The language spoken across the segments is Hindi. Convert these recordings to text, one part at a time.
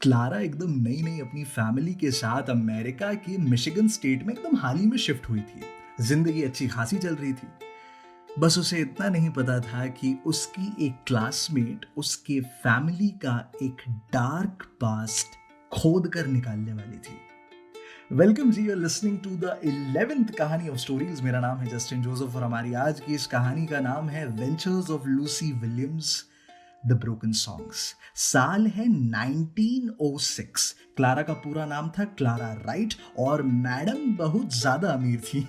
क्लारा एकदम नई नई अपनी फैमिली के साथ अमेरिका के मिशिगन स्टेट में एकदम हाल ही में शिफ्ट हुई थी। जिंदगी अच्छी खासी चल रही थी। बस उसे इतना नहीं पता था कि उसकी एक क्लासमेट उसके फैमिली का एक डार्क पास्ट खोद कर निकालने वाली थी। वेलकम जी, you are listening to the 11th कहानी ऑफ स्टोरीज। मेरा नाम है जस्टिन जोसेफ और हमारी आज की इस कहानी का नाम है ventures of Lucy Williams the broken songs. साल है 1906। क्लारा का पूरा नाम था क्लारा राइट और मैडम बहुत ज्यादा अमीर थी।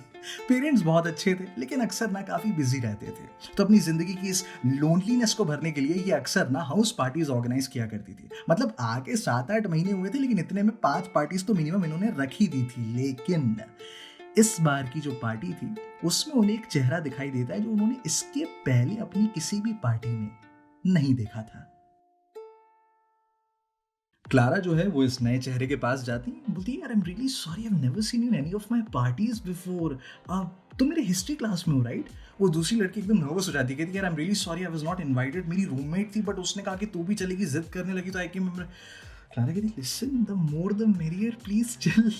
पेरेंट्स बहुत अच्छे थे लेकिन अक्सर ना काफी बिजी रहते थे, तो अपनी जिंदगी की इस लोनलीनेस को भरने के लिए ये अक्सर ना हाउस पार्टीज ऑर्गेनाइज किया करती थी। मतलब आके 7-8 महीने हुए थे लेकिन इतने में 5 पार्टीज तो मिनिमम इन्होंने रखी दी थी। लेकिन इस बार की जो पार्टी थी उसमें उन्हें एक चेहरा दिखाई देता है जो उन्होंने इसके पहले अपनी किसी भी पार्टी में नहीं देखा था। क्लारा जो है वो इस नए चेहरे के पास जाती है, बोलती है यार I am really sorry, I have never seen you in any of my parties before. तुम मेरे हिस्ट्री क्लास में हो राइट? वो दूसरी लड़की एकदम नर्वस हो जाती है, कहती है यार I am really sorry, I was not invited. मेरी रूममेट थी बट उसने कहा कि तू भी चलेगी, जिद करने लगी तो आई केम। क्लारा कहती listen, the more the merrier, please chill,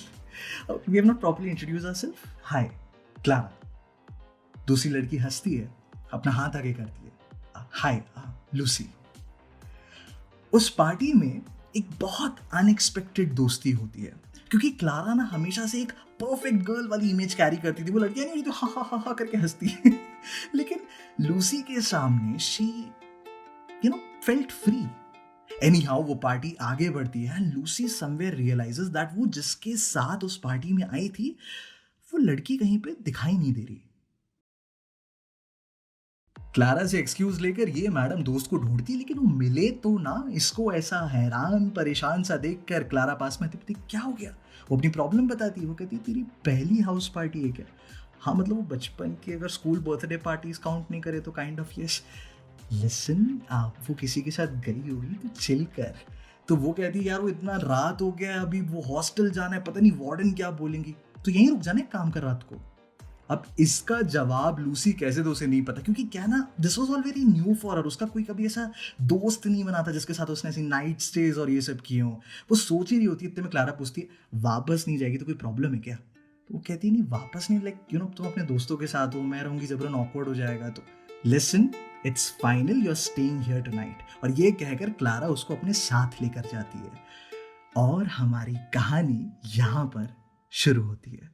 we have not properly introduce ourself. Hi Clara. दूसरी लड़की हंसती है, अपना हाथ आगे करती है, हाय लूसी। उस पार्टी में एक बहुत अनएक्सपेक्टेड दोस्ती होती है क्योंकि क्लारा ना हमेशा से एक परफेक्ट गर्ल वाली इमेज कैरी करती थी। वो लड़कियां नहीं तो हा हा हा हा करके हंसती है लेकिन लूसी के सामने she felt free. Anyhow वो पार्टी आगे बढ़ती है and Lucy somewhere realizes that वो जिसके साथ उस पार्टी में आई थी वो लड़की कहीं पे दिखाई नहीं दे रही। क्लारा से एक्सक्यूज लेकर ये मैडम दोस्त को ढूंढती लेकिन वो मिले तो ना। इसको ऐसा हैरान परेशान सा देखकर क्लारा पास में आती, क्या हो गया? वो अपनी प्रॉब्लम बताती है। वो कहती है तेरी पहली हाउस पार्टी है क्या? हाँ, मतलब वो बचपन की अगर स्कूल बर्थडे पार्टीज काउंट नहीं करे तो काइंड ऑफ यस। लिसन, आप वो किसी के साथ गई होगी तो चिल कर। तो वो कहती है यार वो इतना रात हो गया, अभी वो हॉस्टल जाना है, पता नहीं वार्डन क्या बोलेंगी, तो यहीं रुक जाना एक काम कर रात को। अब इसका जवाब लूसी कैसे दो उसे नहीं पता क्योंकि क्या ना, this was all very new for her. उसका कोई कभी ऐसा दोस्त नहीं बना था जिसके साथ उसने ऐसी नाइट स्टेज और ये सब किए हों। वो सोच ही रही होती है, इतने में क्लारा पूछती है वापस नहीं जाएगी तो कोई प्रॉब्लम है क्या? तो वो कहती है नहीं वापस नहीं, लाइक तुम अपने दोस्तों के साथ हो, मैं रहूंगी, जबरन ऑकवर्ड हो जाएगा। तो listen, it's final, you are staying here tonight. और ये कहकर क्लारा उसको अपने साथ लेकर जाती है और हमारी कहानी यहां पर शुरू होती है।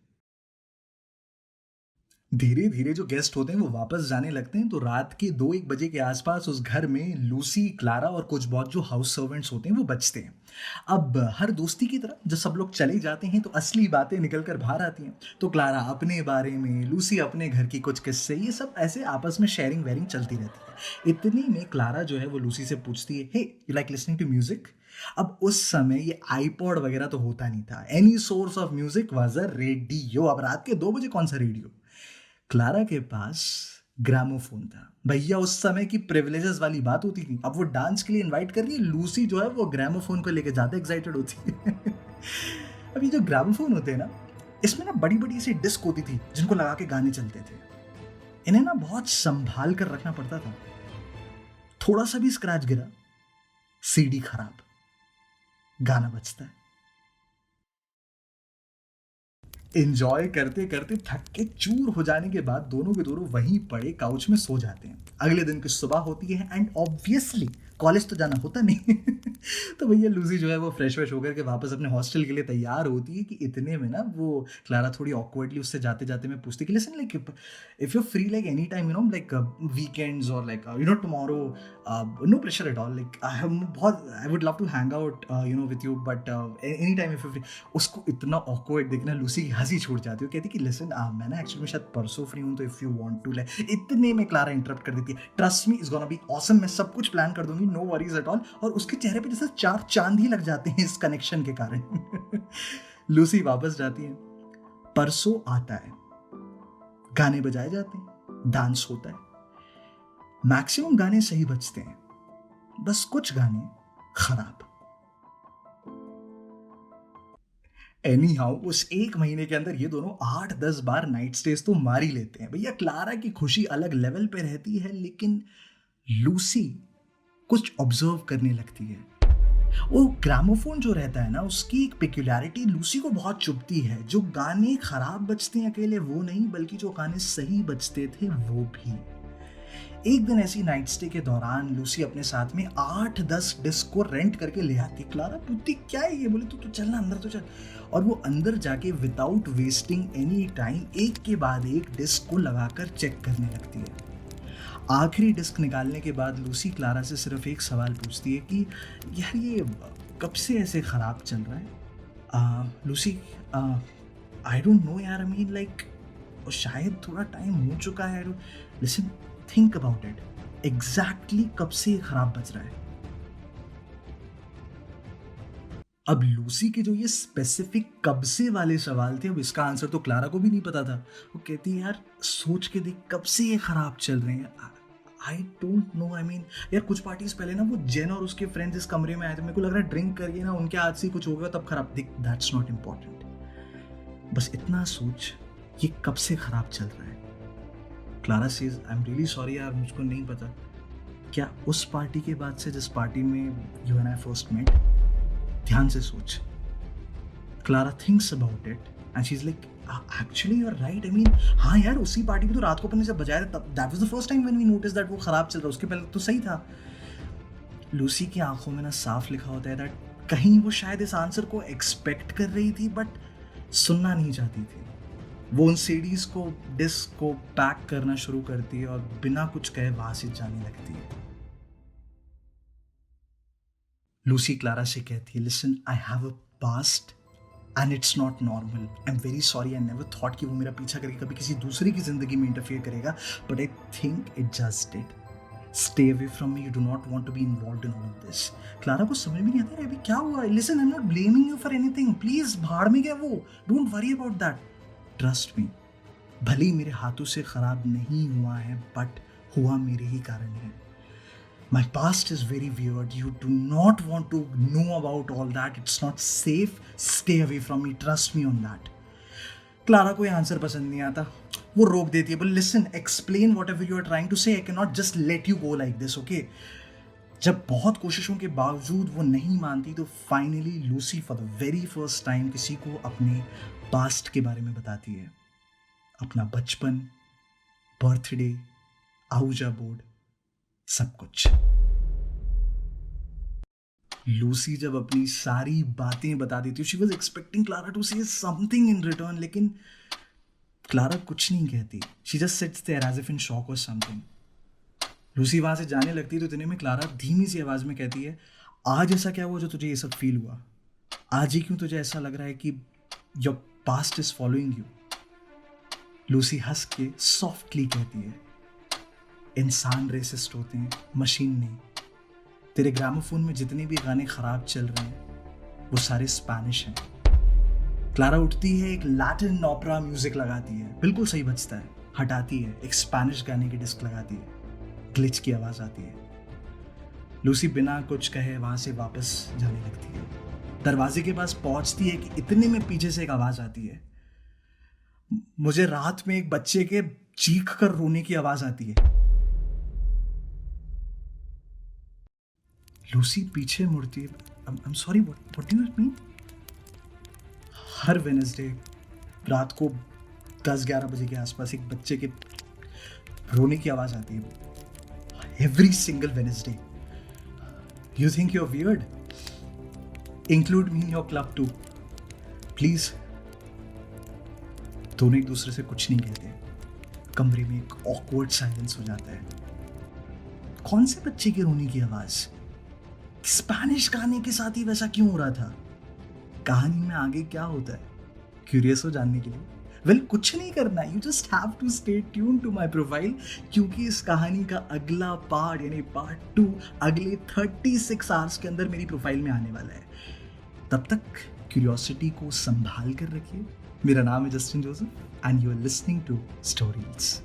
धीरे धीरे जो गेस्ट होते हैं वो वापस जाने लगते हैं, तो रात के 2-1 बजे के आसपास उस घर में लूसी, क्लारा और कुछ बहुत जो हाउस सर्वेंट्स होते हैं वो बचते हैं। अब हर दोस्ती की तरह जब सब लोग चले जाते हैं तो असली बातें निकल कर बाहर आती हैं। तो क्लारा अपने बारे में, लूसी अपने घर की कुछ किस्से, ये सब ऐसे आपस में शेयरिंग वेयरिंग चलती रहती है। इतनी में क्लारा जो है वो लूसी से पूछती है, hey you like listening to music? अब उस समय ये आईपॉड वगैरह तो होता नहीं था। Any source of music was a radio. अब रात के 2 बजे कौन सा रेडियो? क्लारा के पास ग्रामोफोन था। भैया उस समय की प्रिविलेजेस वाली बात होती थी। अब वो डांस के लिए इनवाइट कर रही है, लूसी जो है वो ग्रामोफोन को लेकर ज्यादा एक्साइटेड होती है अब ये जो ग्रामोफोन होते हैं ना, इसमें ना बड़ी बड़ी सी डिस्क होती थी जिनको लगा के गाने चलते थे। इन्हें ना बहुत संभाल कर रखना पड़ता था। थोड़ा सा भी स्क्रैच गिरा, सीडी खराब, गाना बजता है। एंजॉय करते करते थक के चूर हो जाने के बाद दोनों के दोनों वहीं पड़े काउच में सो जाते हैं। अगले दिन की सुबह होती है एंड ऑब्वियसली कॉलेज तो जाना होता नहीं तो भैया लूसी जो है वो फ्रेश होकर के वापस अपने हॉस्टल के लिए तैयार होती है कि इतने में ना वो क्लारा थोड़ी ऑकवर्डली उससे जाते जाते में पूछती कि listen, like if you free like any time like weekends और like tomorrow, no pressure at all, like I would love to hang out with you but any time if you free. उसको इतना ऑकवर्ड देखना लूसी की हंसी छूट जाती है। कहती कि लिसन, मैं ना एक्चुअली में शायद परसों फ्री हूँ, तो if you want to, like इतने में क्लारा इंटरप्ट कर देती है, trust me it's gonna be awesome, मैं सब कुछ प्लान कर दूंगी, नो वरीज एट ऑल। और उसके चेहरे पे जैसे 4 चांद ही लग जाते हैं इस कनेक्शन के कारण लूसी वापस जाती है। परसों आता है, गाने बजाए जाते हैं, डांस होता है, मैक्सिमम गाने सही बजते हैं, बस कुछ गाने खराब। एनी हाउ उस 1 महीने के अंदर ये दोनों 8-10 बार नाइट स्टेज तो मार ही लेते हैं। भैया क्लारा की खुशी अलग लेवल पे रहती है लेकिन लूसी कुछ ऑब्जर्व करने लगती है। वो ग्रामोफोन जो रहता है ना, उसकी एक पेक्युलियरिटी लूसी को बहुत चुभती है। जो गाने खराब बजते हैं अकेले वो नहीं, बल्कि जो गाने सही बजते थे वो भी। एक दिन ऐसी नाइट स्टे के दौरान लूसी अपने साथ में 8-10 डिस्क को रेंट करके ले आती। क्लारा पूछती क्या है ये, बोले तो चलना अंदर तो चल। और वो अंदर जाके विदाउट वेस्टिंग एनी टाइम एक के बाद एक डिस्क को लगाकर चेक करने लगती है। आखिरी डिस्क निकालने के बाद लूसी क्लारा से सिर्फ एक सवाल पूछती है कि यार ये कब से ऐसे ख़राब चल रहा है। लूसी, आई डोंट नो यार, आई मीन लाइक शायद थोड़ा टाइम हो चुका है। Listen, think about it, exactly कब से ये ख़राब बज रहा है। अब लूसी के जो ये स्पेसिफिक कब से वाले सवाल थे, अब इसका आंसर तो क्लारा को भी नहीं पता था। वो कहती है यार सोच के देख कब से ये ख़राब चल रहे हैं। I don't know, I mean यार कुछ पार्टीज पहले ना वो जेन और उसके फ्रेंड्स इस कमरे में आए थे, मेरे को लग रहा है ड्रिंक करके ना उनके हाथ से कुछ हो गया तब खराब। देख, दैट्स नॉट इम्पॉर्टेंट, बस इतना सोच ये कब से खराब चल रहा है। Clara says I am really sorry यार, मुझको नहीं पता। क्या उस पार्टी के बाद से जिस पार्टी में you and I first met? ध्यान से सोच। Clara thinks about it and she is like actually you are right, I mean हाँ यार उसी पार्टी में तो रात को अपन ने जब बजाया था तब that was the first time when we notice that वो खराब चल रहा, उसके पहले तो सही था। लूसी की आंखों में ना साफ लिखा होता है दैट कहीं वो शायद इस आंसर को एक्सपेक्ट कर रही थी बट सुनना नहीं चाहती थी। वो उन सीडीज को, डिस्क को पैक करना शुरू करती है और बिना कुछ कहे वहां से जाने लगती है। लूसी क्लारा से कहती है listen, I have a past and it's not normal. I am very sorry, I never thought कि वो मेरा पीछा करके कभी किसी दूसरे की जिंदगी में इंटरफेयर करेगा, but I think it just did. Stay away from me, you do not want to be involved in all of this. Clara को समझ में नहीं आता अभी क्या हुआ। Listen, I am not blaming you for anything, please भाड़ में गया वो, don't worry about that, trust me. भले ही मेरे हाथों से खराब नहीं हुआ है बट हुआ मेरे ही कारण है। My past is very weird. You do not want to know about all that. It's not safe. Stay away from me. Trust me on that. Clara को ये आंसर पसंद नहीं आता, वो रोक देती है। But listen, explain whatever you are trying to say. I cannot just let you go like this, okay? जब बहुत कोशिशों के बावजूद वो नहीं मानती तो finally Lucy for the very first time किसी को अपने पास्ट के बारे में बताती है। अपना बचपन, बर्थडे, आउजा बोर्ड, सब कुछ। लूसी जब अपनी सारी बातें बता देती है, she was expecting Clara to say something in return, लेकिन क्लारा कुछ नहीं कहती। She just sits there as if in shock or something. Lucy वहां से जाने लगती है तो इतने में क्लारा धीमी सी आवाज में कहती है, आज ऐसा क्या हुआ जो तुझे ये सब फील हुआ? आज ही क्यों तुझे ऐसा लग रहा है कि your past is following you? Lucy हंस के सॉफ्टली कहती है, इंसान रेसिस्ट होते हैं, मशीन नहीं। तेरे ग्रामोफोन में जितने भी गाने खराब चल रहे हैं वो सारे स्पैनिश हैं। क्लारा उठती है, एक लैटिन ओपेरा म्यूजिक लगाती है, बिल्कुल सही बजता है, हटाती है, एक स्पैनिश गाने की डिस्क लगाती है, ग्लिच की आवाज आती है। लूसी बिना कुछ कहे वहां से वापस जाने लगती है। दरवाजे के पास पहुंचती है कि इतने में पीछे से एक आवाज आती है। मुझे रात में एक बच्चे के चीख कर रोने की आवाज आती है। लूसी पीछे मुड़ती है। I am sorry, what do you mean? Her Wednesday रात को 10-11 बजे के आसपास एक बच्चे के रोने की आवाज आती है। Every single Wednesday. You think you are weird? Include me in your club too please. दोनों एक दूसरे से कुछ नहीं कहते। कमरे में एक ऑकवर्ड साइलेंस हो जाता है। कौन से बच्चे के रोने की आवाज? स्पैनिश गाने के साथ ही वैसा क्यों हो रहा था? कहानी में आगे क्या होता है? क्यूरियस हो जानने के लिए? वेल, कुछ नहीं करना, you just have to stay tune to my profile, क्योंकि इस कहानी का अगला पार्ट यानी पार्ट 2 अगले 36 आवर्स के अंदर मेरी प्रोफाइल में आने वाला है। तब तक क्यूरियोसिटी को संभाल कर रखिए। मेरा नाम है Justin Joseph and you are listening to stories.